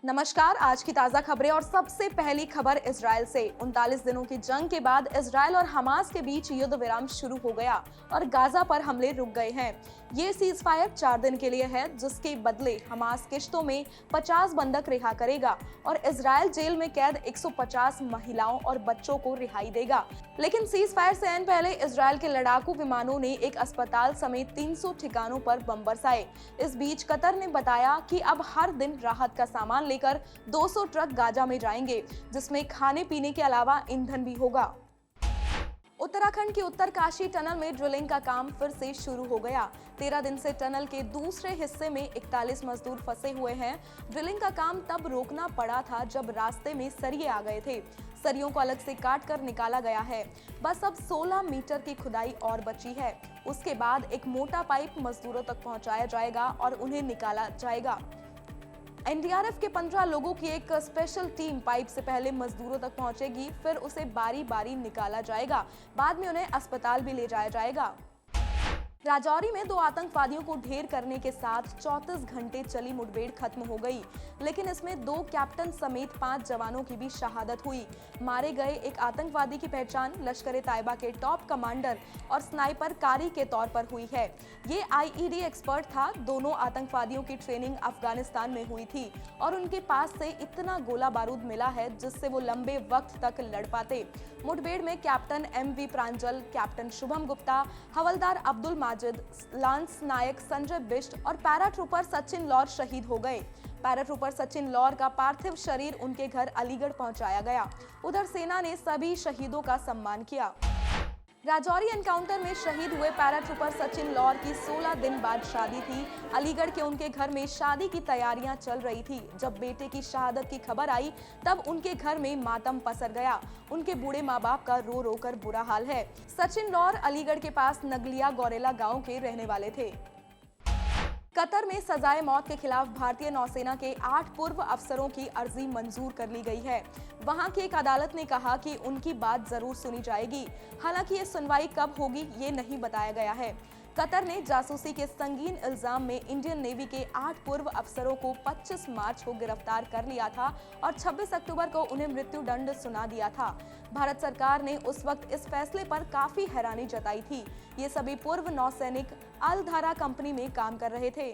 नमस्कार। आज की ताजा खबरें और सबसे पहली खबर इजराइल से। 39 दिनों की जंग के बाद इजराइल और हमास के बीच युद्ध विराम शुरू हो गया और गाजा पर हमले रुक गए हैं। ये सीज फायर 4 दिन के लिए है, जिसके बदले हमास किश्तों में 50 बंधक रिहा करेगा और इजराइल जेल में कैद 150 महिलाओं और बच्चों को रिहाई देगा। लेकिन सीज फायर से ऐन पहले इजराइल के लड़ाकू विमानों ने एक अस्पताल समेत 300 ठिकानों पर बम बरसाए। इस बीच कतर ने बताया कि अब हर दिन राहत का सामान लेकर 200 ट्रक गाजा में जाएंगे, जिसमें खाने पीने के अलावा ईंधन भी होगा। उत्तराखंड की उत्तरकाशी टनल में ड्रिलिंग का काम फिर से शुरू हो गया। 13 दिन से टनल के दूसरे हिस्से में 41 मजदूर फंसे हुए हैं। ड्रिलिंग का काम तब रोकना पड़ा था जब रास्ते में सरिये आ गए थे। सरियों को अलग से काट कर निकाला गया है। बस अब 16 मीटर की खुदाई और बची है। उसके बाद एक मोटा पाइप मजदूरों तक पहुंचाया जाएगा और उन्हें निकाला जाएगा। एनडीआरएफ के 15 लोगों की एक स्पेशल टीम पाइप से पहले मजदूरों तक पहुंचेगी, फिर उसे बारी बारी निकाला जाएगा। बाद में उन्हें अस्पताल भी ले जाया जाएगा। राजौरी में 2 आतंकवादियों को ढेर करने के साथ 34 घंटे चली मुठभेड़ खत्म हो गई, लेकिन इसमें 2 कैप्टन समेत 5 जवानों की भी शहादत हुई। मारे गए एक आतंकवादी की पहचान लश्कर ए तैयबा के टॉप कमांडर और स्नाइपर कारी के तौर पर हुई है। ये आईईडी एक्सपर्ट था। दोनों आतंकवादियों की ट्रेनिंग अफगानिस्तान में हुई थी और उनके पास से इतना गोला बारूद मिला है जिससे वो लंबे वक्त तक लड़ पाते। मुठभेड़ में कैप्टन एमवी प्रांजल, कैप्टन शुभम गुप्ता, हवलदार अब्दुल माजिद, लांस नायक संजय बिष्ट और पैराट्रूपर सचिन लौर शहीद हो गए। पैराट्रूपर सचिन लौर का पार्थिव शरीर उनके घर अलीगढ़ पहुंचाया गया। उधर सेना ने सभी शहीदों का सम्मान किया। राजौरी एनकाउंटर में शहीद हुए पैराट्रूपर सचिन लौर की 16 दिन बाद शादी थी। अलीगढ़ के उनके घर में शादी की तैयारियां चल रही थी। जब बेटे की शहादत की खबर आई तब उनके घर में मातम पसर गया। उनके बूढ़े माँ बाप का रो रो कर बुरा हाल है। सचिन लौर अलीगढ़ के पास नगलिया गौरेला गांव के रहने वाले थे। कतर में सजाए मौत के खिलाफ भारतीय नौसेना के 8 पूर्व अफसरों की अर्जी मंजूर कर ली गई है। वहां की एक अदालत ने कहा कि उनकी बात जरूर सुनी जाएगी। हालांकि ये सुनवाई कब होगी ये नहीं बताया गया है। कतर ने जासूसी के संगीन इल्जाम में इंडियन नेवी के 8 पूर्व अफसरों को 25 मार्च को गिरफ्तार कर लिया था और 26 अक्टूबर को उन्हें मृत्यु दंड सुना दिया था। भारत सरकार ने उस वक्त इस फैसले पर काफी हैरानी जताई थी। ये सभी पूर्व नौसैनिक अल धारा कंपनी में काम कर रहे थे।